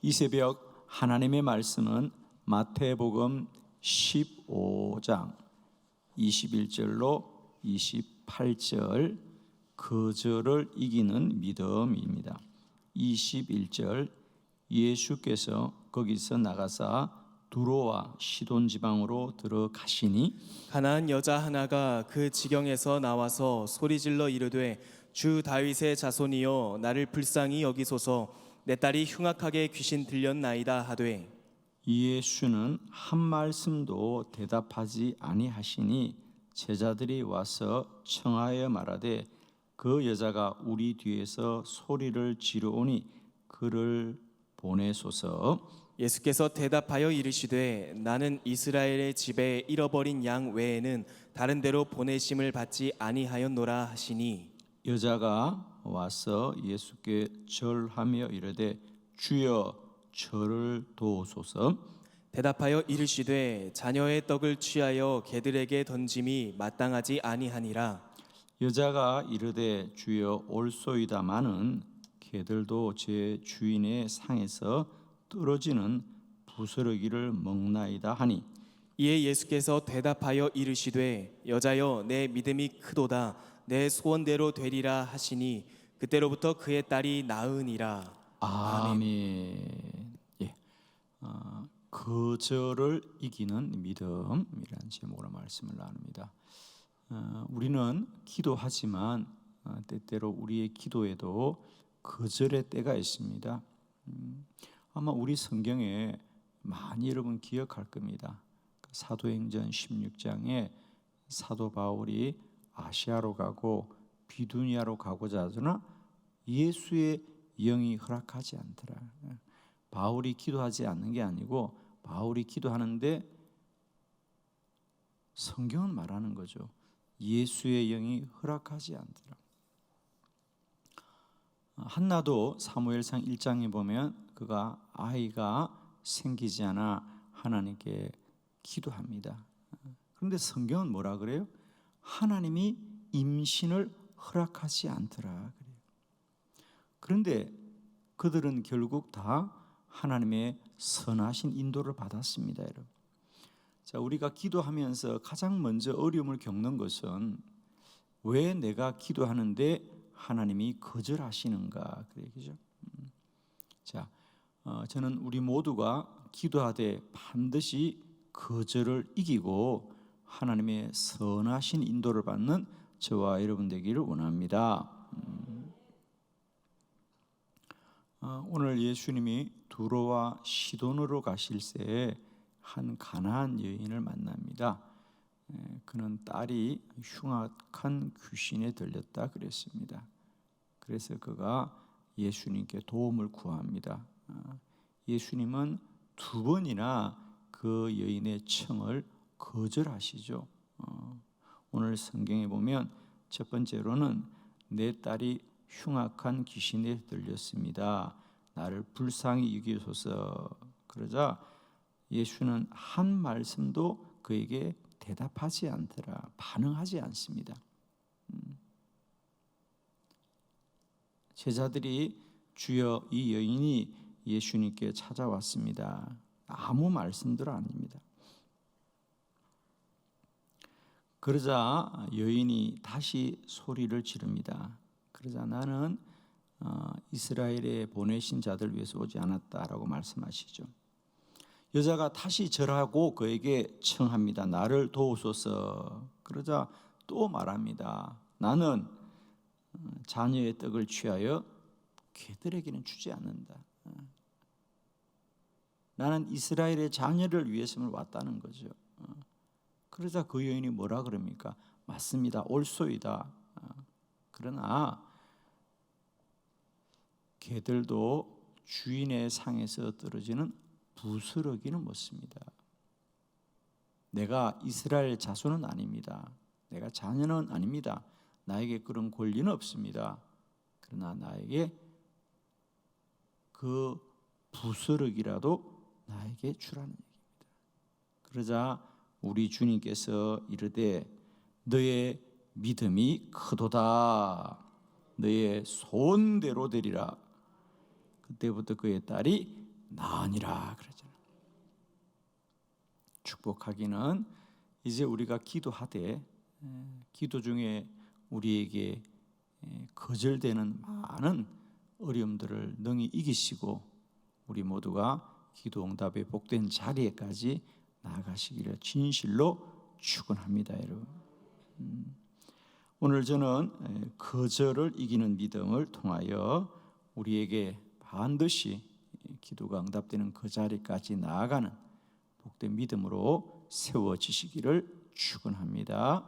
이 새벽 하나님의 말씀은 마태복음 15장 21절로 28절 거절을 이기는 믿음입니다. 21절 예수께서 거기서 나가사 두로와 시돈 지방으로 들어가시니 가나안 여자 하나가 그 지경에서 나와서 소리질러 이르되 주 다윗의 자손이여 나를 불쌍히 여기소서 내 딸이 흉악하게 귀신 들렸나이다 하되 예수는 한 말씀도 대답하지 아니하시니 제자들이 와서 청하여 말하되 그 여자가 우리 뒤에서 소리를 지르오니 그를 보내소서. 예수께서 대답하여 이르시되 나는 이스라엘의 집에 잃어버린 양 외에는 다른 데로 보내심을 받지 아니하였노라 하시니 여자가 와서 예수께 절하며 이르되 주여 저를 도우소서. 대답하여 이르시되 자녀의 떡을 취하여 개들에게 던짐이 마땅하지 아니하니라. 여자가 이르되 주여 올소이다마는 개들도 제 주인의 상에서 떨어지는 부스러기를 먹나이다 하니 이에 예수께서 대답하여 이르시되 여자여 내 믿음이 크도다 내 소원대로 되리라 하시니 그때로부터 그의 딸이 나으니라. 아멘. 예. 거절을 이기는 믿음이라는 제목으로 말씀을 나눕니다. 우리는 기도하지만 때때로 우리의 기도에도 거절의 때가 있습니다. 아마 우리 성경에 많이 여러분 기억할 겁니다. 사도행전 16장에 사도 바울이 아시아로 가고 비두니아로 가고자 하더나 예수의 영이 허락하지 않더라. 바울이 기도하지 않는 게 아니고 바울이 기도하는데 성경은 말하는 거죠. 예수의 영이 허락하지 않더라. 한나도 사무엘상 1장에 보면 그가 아이가 생기지 않아 하나님께 기도합니다. 그런데 성경은 뭐라 그래요? 하나님이 임신을 허락하지 않더라 그래요. 그런데 그들은 결국 다 하나님의 선하신 인도를 받았습니다, 여러분. 자, 우리가 기도하면서 가장 먼저 어려움을 겪는 것은 왜 내가 기도하는데 하나님이 거절하시는가 그래요, 그죠? 자, 저는 우리 모두가 기도하되 반드시 거절을 이기고 하나님의 선하신 인도를 받는 저와 여러분 되기를 원합니다. 오늘 예수님이 두로와 시돈으로 가실 때에 한 가나안 여인을 만납니다. 그는 딸이 흉악한 귀신에 들렸다 그랬습니다. 그래서 그가 예수님께 도움을 구합니다. 예수님은 두 번이나 그 여인의 청을 거절하시죠. 오늘 성경에 보면 첫 번째로는 내 딸이 흉악한 귀신에 들렸습니다. 나를 불쌍히 여기소서. 그러자 예수는 한 말씀도 그에게 대답하지 않더라. 반응하지 않습니다. 제자들이 주여 이 여인이 예수님께 찾아왔습니다. 아무 말씀도 아닙니다. 그러자 여인이 다시 소리를 지릅니다. 그러자 나는 이스라엘에 보내신 자들 위해서 오지 않았다라고 말씀하시죠. 여자가 다시 절하고 그에게 청합니다. 나를 도우소서. 그러자 또 말합니다. 나는 자녀의 떡을 취하여 개들에게는 주지 않는다. 나는 이스라엘의 자녀를 위해서만 왔다는 거죠. 그러자 그 여인이 뭐라 그럽니까? 맞습니다. 옳소이다. 그러나 개들도 주인의 상에서 떨어지는 부스러기는 먹습니다. 내가 이스라엘 자손은 아닙니다. 내가 자녀는 아닙니다. 나에게 그런 권리는 없습니다. 그러나 나에게 그 부스러기라도 나에게 주라는 얘기입니다. 그러자 우리 주님께서 이르되 너의 믿음이 크도다. 너의 소원대로 되리라. 그때부터 그의 딸이 나으니라 그러잖아요. 축복하기는 이제 우리가 기도하되 기도 중에 우리에게 거절되는 많은 어려움들을 능히 이기시고 우리 모두가 기도 응답의 복된 자리에까지 나아가시기를 진실로 축원합니다, 여러분. 오늘 저는 거절을 이기는 믿음을 통하여 우리에게 반드시 기도가 응답되는 그 자리까지 나아가는 복된 믿음으로 세워지시기를 축원합니다.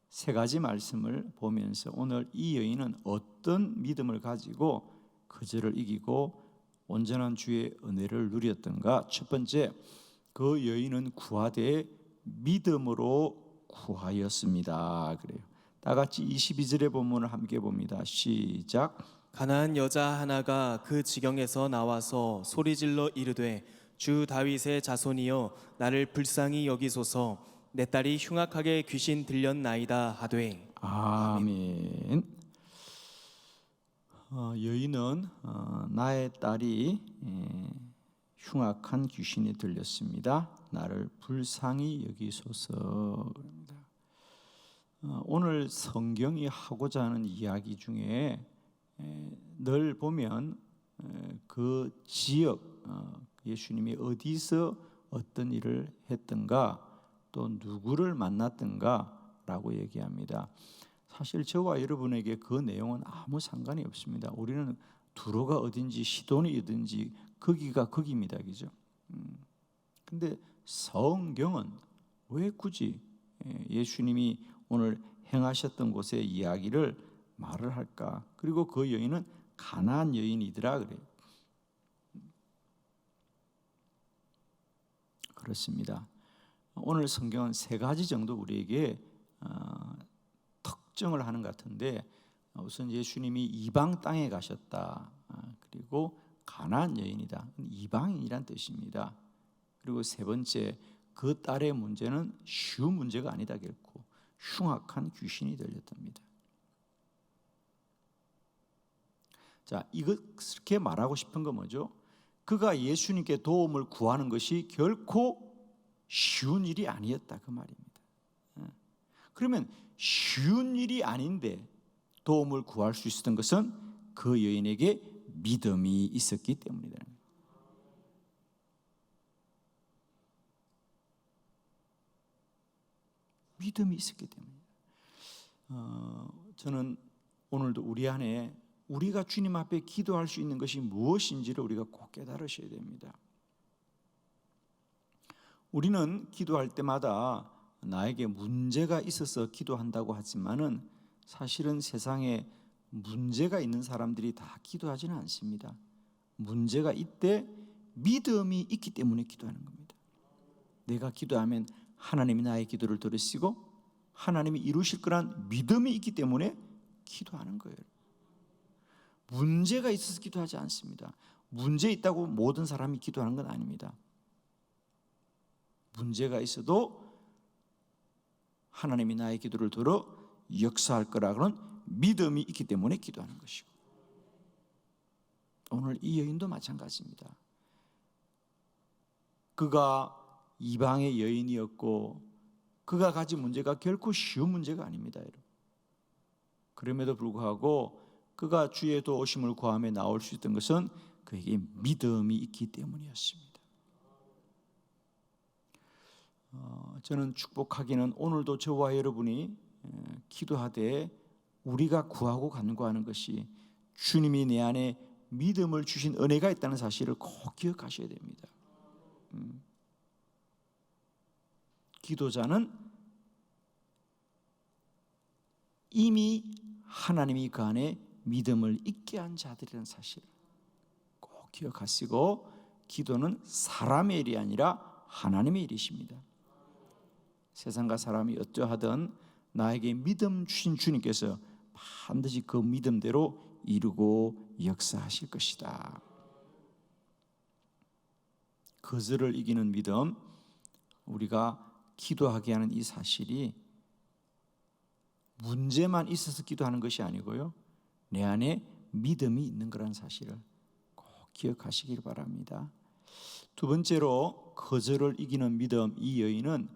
세 가지 말씀을 보면서 오늘 이 여인은 어떤 믿음을 가지고 거절을 이기고 온전한 주의 은혜를 누렸던가? 첫 번째, 그 여인은 구하되 믿음으로 구하였습니다. 그래요. 다 같이 22절의 본문을 함께 봅니다. 시작. 가나안 여자 하나가 그 지경에서 나와서 소리질러 이르되 주 다윗의 자손이여 나를 불쌍히 여기소서 내 딸이 흉악하게 귀신 들렸나이다 하되. 아멘. 여인은 나의 딸이 흉악한 귀신이 들렸습니다. 나를 불쌍히 여기소서. 오늘 성경이 하고자 하는 이야기 중에 늘 보면 그 지역 예수님이 어디서 어떤 일을 했던가 또 누구를 만났던가라고 얘기합니다. 사실 저와 여러분에게 그 내용은 아무 상관이 없습니다. 우리는 두로가 어딘지 시돈이 어딘지 거기가 거기입니다, 그죠? 근데 성경은 왜 굳이 예수님이 오늘 행하셨던 곳의 이야기를 말을 할까? 그리고 그 여인은 가나안 여인이더라 그래요. 그렇습니다. 오늘 성경은 세 가지 정도 우리에게 특정을 하는 것 같은데, 우선 예수님이 이방 땅에 가셨다. 그리고 가나안 여인이다. 이방인이란 뜻입니다. 그리고 세 번째, 그 딸의 문제는 쉬운 문제가 아니다. 결코 흉악한 귀신이 들렸답니다. 자, 이렇게 말하고 싶은 건 뭐죠? 그가 예수님께 도움을 구하는 것이 결코 쉬운 일이 아니었다, 그 말입니다. 그러면 쉬운 일이 아닌데 도움을 구할 수 있었던 것은 그 여인에게 믿음이 있었기 때문이다. 믿음이 있었기 때문입니다. 저는 오늘도 우리 안에 우리가 주님 앞에 기도할 수 있는 것이 무엇인지를 우리가 꼭 깨달으셔야 됩니다. 우리는 기도할 때마다 나에게 문제가 있어서 기도한다고 하지만은 사실은 세상에 문제가 있는 사람들이 다 기도하지는 않습니다. 문제가 있대 믿음이 있기 때문에 기도하는 겁니다. 내가 기도하면 하나님이 나의 기도를 들으시고 하나님이 이루실 거란 믿음이 있기 때문에 기도하는 거예요. 문제가 있어서 기도하지 않습니다. 문제 있다고 모든 사람이 기도하는 건 아닙니다. 문제가 있어도 하나님이 나의 기도를 들어 역사할 거라고는 믿음이 있기 때문에 기도하는 것이고, 오늘 이 여인도 마찬가지입니다. 그가 이방의 여인이었고 그가 가진 문제가 결코 쉬운 문제가 아닙니다. 그럼에도 불구하고 그가 주의 도우심을 구하며 나올 수 있던 것은 그에게 믿음이 있기 때문이었습니다. 저는 축복하기는 오늘도 저와 여러분이 기도하되 우리가 구하고 간구하는 것이 주님이 내 안에 믿음을 주신 은혜가 있다는 사실을 꼭 기억하셔야 됩니다. 기도자는 이미 하나님이 그 안에 믿음을 있게 한 자들이라는 사실을 꼭 기억하시고, 기도는 사람의 일이 아니라 하나님의 일이십니다. 세상과 사람이 어떠하든 나에게 믿음 주신 주님께서 반드시 그 믿음대로 이루고 역사하실 것이다. 거절을 이기는 믿음, 우리가 기도하게 하는 이 사실이 문제만 있어서 기도하는 것이 아니고요, 내 안에 믿음이 있는 거라는 사실을 꼭 기억하시길 바랍니다. 두 번째로 거절을 이기는 믿음, 이 여인은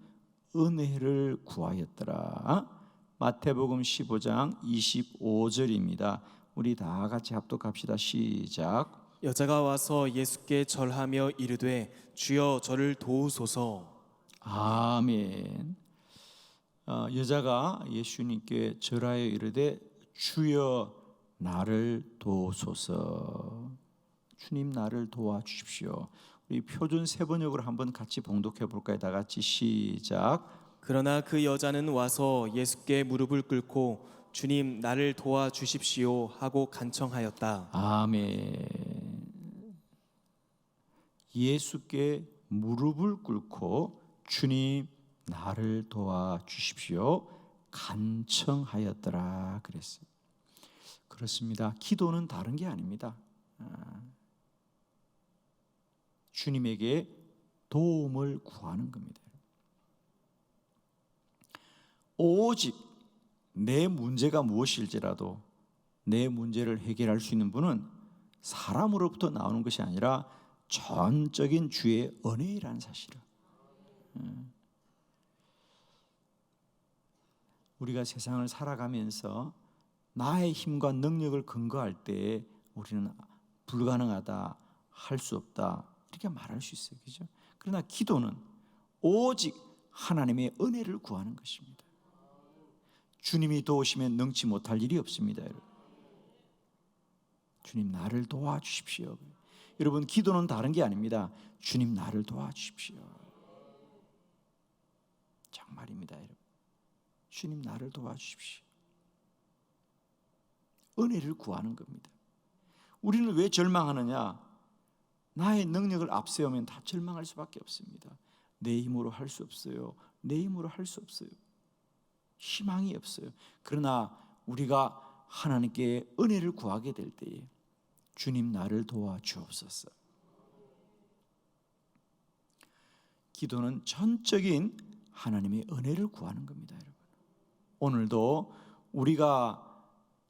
은혜를 구하였더라. 마태복음 15장 25절입니다. 우리 다 같이 합독합시다. 시작. 여자가 와서 예수께 절하며 이르되 주여 저를 도우소서. 아멘. 여자가 예수님께 절하여 이르되 주여 나를 도우소서. 주님 나를 도와주십시오. 우리 표준 세번역으로 한번 같이 봉독해 볼까요? 다 같이 시작. 그러나 그 여자는 와서 예수께 무릎을 꿇고 주님 나를 도와주십시오 하고 간청하였다. 아멘. 예수께 무릎을 꿇고 주님 나를 도와주십시오 간청하였더라 그랬어요. 그렇습니다. 기도는 다른 게 아닙니다. 주님에게 도움을 구하는 겁니다. 오직 내 문제가 무엇일지라도 내 문제를 해결할 수 있는 분은 사람으로부터 나오는 것이 아니라 전적인 주의 은혜라는 사실을 우리가 세상을 살아가면서 나의 힘과 능력을 근거할 때 우리는 불가능하다, 할 수 없다 이렇게 말할 수 있어요. 그죠? 그러나 기도는 오직 하나님의 은혜를 구하는 것입니다. 주님이 도우시면 능치 못할 일이 없습니다. 여러분. 주님 나를 도와주십시오. 여러분 기도는 다른 게 아닙니다. 주님 나를 도와주십시오. 정말입니다. 여러분. 주님 나를 도와주십시오. 은혜를 구하는 겁니다. 우리는 왜 절망하느냐? 나의 능력을 앞세우면 다 절망할 수밖에 없습니다. 내 힘으로 할 수 없어요. 내 힘으로 할 수 없어요. 희망이 없어요. 그러나 우리가 하나님께 은혜를 구하게 될 때에 주님 나를 도와주옵소서. 기도는 전적인 하나님의 은혜를 구하는 겁니다. 여러분. 오늘도 우리가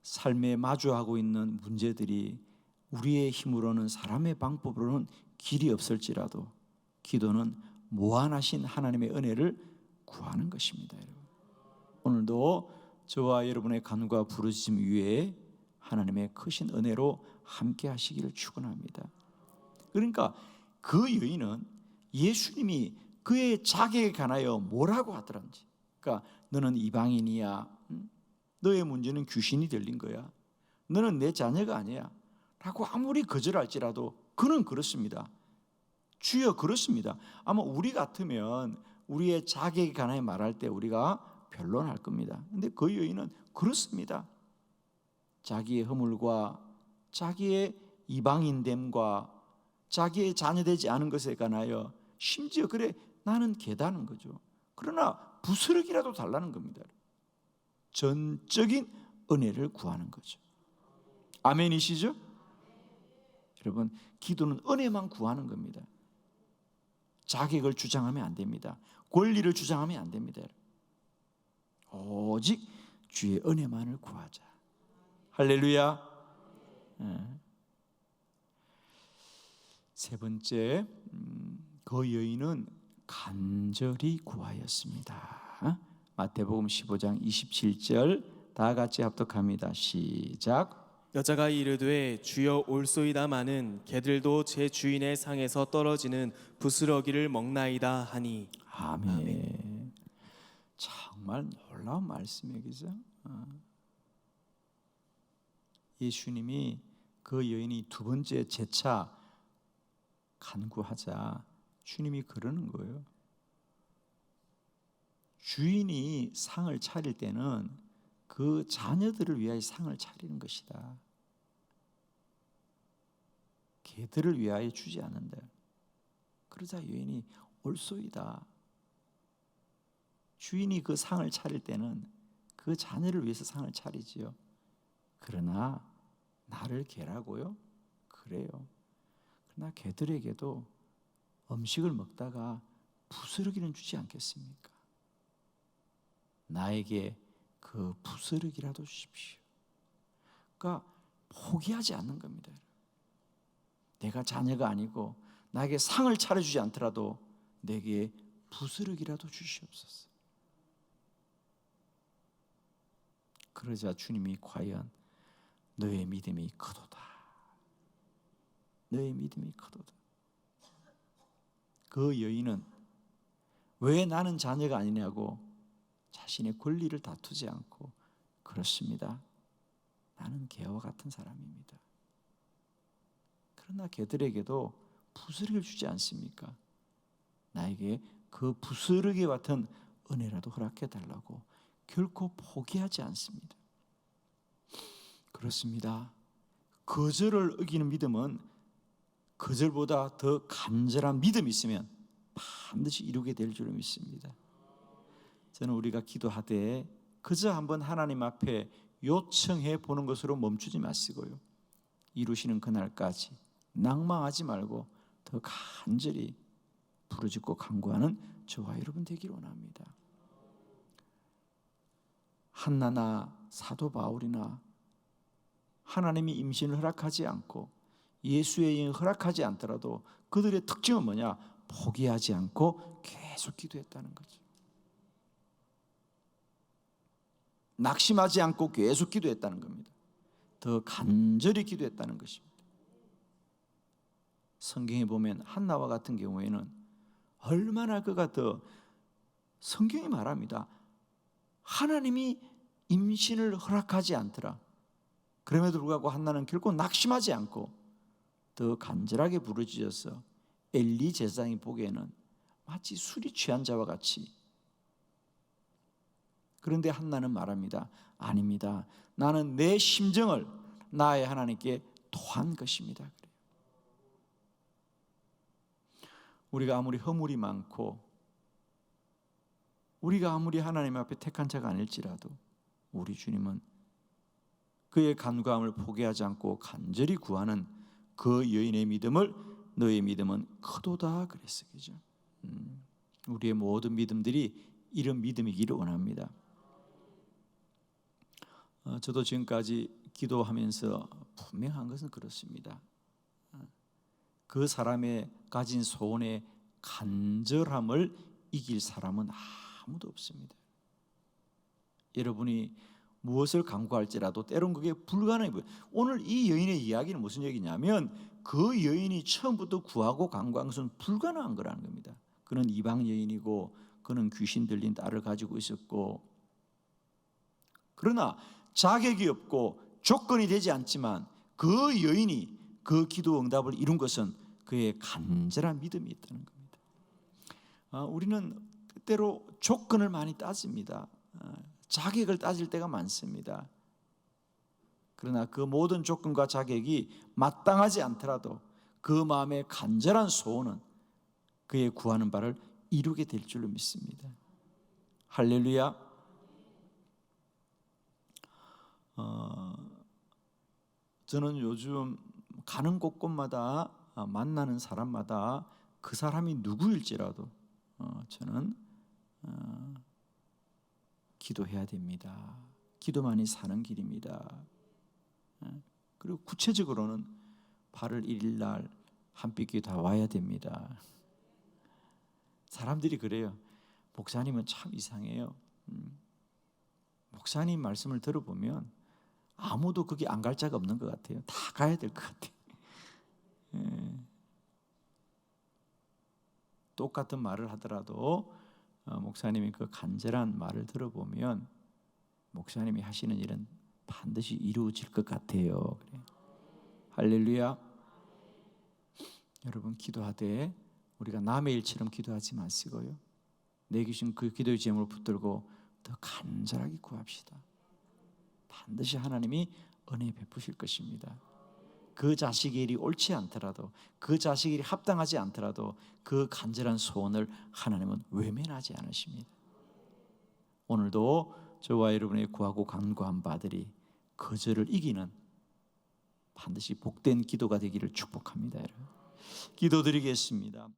삶에 마주하고 있는 문제들이 우리의 힘으로는 사람의 방법으로는 길이 없을지라도 기도는 무한하신 하나님의 은혜를 구하는 것입니다. 여러분. 오늘도 저와 여러분의 간구와 부르짖음 위에 하나님의 크신 은혜로 함께 하시기를 축원합니다. 그러니까 그 여인은 예수님이 그의 자격에 관하여 뭐라고 하더란지, 그러니까 너는 이방인이야, 너의 문제는 귀신이 들린 거야, 너는 내 자녀가 아니야 라고 아무리 거절할지라도 그는 그렇습니다. 주여 그렇습니다. 아마 우리 같으면 우리의 자격에 관하여 말할 때 우리가 변론할 겁니다. 근데 그 여인은 그렇습니다. 자기의 허물과 자기의 이방인됨과 자기의 자녀되지 않은 것에 관하여 심지어 그래 나는 개다는 거죠. 그러나 부스럭이라도 달라는 겁니다. 전적인 은혜를 구하는 거죠. 아멘이시죠? 여러분 기도는 은혜만 구하는 겁니다. 자격을 주장하면 안 됩니다. 권리를 주장하면 안 됩니다. 오직 주의 은혜만을 구하자. 할렐루야. 세 번째, 그 여인은 간절히 구하였습니다. 마태복음 15장 27절 다 같이 합독합니다. 시작. 여자가 이르되 주여 올소이다마는 개들도 제 주인의 상에서 떨어지는 부스러기를 먹나이다 하니. 아멘. 정말 놀라운 말씀이에요. 그죠? 예수님이 그 여인이 두 번째 재차 간구하자 주님이 그러는 거예요. 주인이 상을 차릴 때는 그 자녀들을 위하여 상을 차리는 것이다. 개들을 위하여 주지 않는다. 그러자 여인이 올소이다. 주인이 그 상을 차릴 때는 그 자녀를 위해서 상을 차리지요. 그러나 나를 개라고요? 그래요. 그러나 개들에게도 음식을 먹다가 부스러기는 주지 않겠습니까? 나에게 그 부스러기라도 주십시오. 그러니까 포기하지 않는 겁니다. 내가 자녀가 아니고 나에게 상을 차려주지 않더라도 내게 부스러기라도 주시옵소서. 그러자 주님이 과연 너의 믿음이 크도다, 너의 믿음이 크도다. 그 여인은 왜 나는 자녀가 아니냐고 자신의 권리를 다투지 않고, 그렇습니다, 나는 개와 같은 사람입니다. 그러나 개들에게도 부스러기를 주지 않습니까? 나에게 그 부스러기 같은 은혜라도 허락해 달라고 결코 포기하지 않습니다. 그렇습니다. 거절을 어기는 믿음은 거절보다 더 간절한 믿음이 있으면 반드시 이루게 될 줄 믿습니다. 저는 우리가 기도하되 그저 한번 하나님 앞에 요청해 보는 것으로 멈추지 마시고요, 이루시는 그날까지 낭망하지 말고 더 간절히 부르짖고 간구하는 저와 여러분 되기를 원합니다. 한나나 사도 바울이나 하나님이 임신을 허락하지 않고 예수의 영을 허락하지 않더라도 그들의 특징은 뭐냐? 포기하지 않고 계속 기도했다는 거죠. 낙심하지 않고 계속 기도했다는 겁니다. 더 간절히 기도했다는 것입니다. 성경에 보면 한나와 같은 경우에는 얼마나 그가 더, 성경이 말합니다, 하나님이 임신을 허락하지 않더라. 그럼에도 불구하고 한나는 결코 낙심하지 않고 더 간절하게 부르짖어서 엘리 제사장이 보기에는 마치 술이 취한 자와 같이. 그런데 한나는 말합니다, 아닙니다, 나는 내 심정을 나의 하나님께 토한 것입니다. 그래요. 우리가 아무리 허물이 많고 우리가 아무리 하나님 앞에 택한 자가 아닐지라도 우리 주님은 그의 간구함을 포기하지 않고 간절히 구하는 그 여인의 믿음을 너의 믿음은 크도다 그랬어요. 그죠? 우리의 모든 믿음들이 이런 믿음이기를 원합니다. 저도 지금까지 기도하면서 분명한 것은 그렇습니다. 그 사람의 가진 소원의 간절함을 이길 사람은 아무도 없습니다. 여러분이 무엇을 간구할지라도 때론 그게 불가능해요. 오늘 이 여인의 이야기는 무슨 얘기냐면 그 여인이 처음부터 구하고 간구한 것은 불가능한 거라는 겁니다. 그는 이방 여인이고 그는 귀신 들린 딸을 가지고 있었고, 그러나 자격이 없고 조건이 되지 않지만 그 여인이 그 기도 응답을 이룬 것은 그의 간절한 믿음이 있다는 겁니다. 우리는 때로 조건을 많이 따집니다. 자격을 따질 때가 많습니다. 그러나 그 모든 조건과 자격이 마땅하지 않더라도 그 마음의 간절한 소원은 그의 구하는 바를 이루게 될 줄로 믿습니다. 할렐루야. 저는 요즘 가는 곳곳마다 만나는 사람마다 그 사람이 누구일지라도 저는 기도해야 됩니다. 기도만이 사는 길입니다. 그리고 구체적으로는 8월 1일 날 한빛교회 다 와야 됩니다. 사람들이 그래요. 목사님은 참 이상해요. 목사님 말씀을 들어보면 아무도 거기 안 갈 자가 없는 것 같아요. 다 가야 될 것 같아요. 똑같은 말을 하더라도 목사님이 그 간절한 말을 들어보면 목사님이 하시는 일은 반드시 이루어질 것 같아요. 그래. 할렐루야. 여러분 기도하되 우리가 남의 일처럼 기도하지 마시고요, 내게 주신 그 기도의 제목을 붙들고 더 간절하게 구합시다. 반드시 하나님이 은혜 베푸실 것입니다. 그 자식의 일이 옳지 않더라도, 그 자식의 일이 합당하지 않더라도 그 간절한 소원을 하나님은 외면하지 않으십니다. 오늘도 저와 여러분의 구하고 간구한 바들이 거절을 이기는 반드시 복된 기도가 되기를 축복합니다. 여러분. 기도드리겠습니다.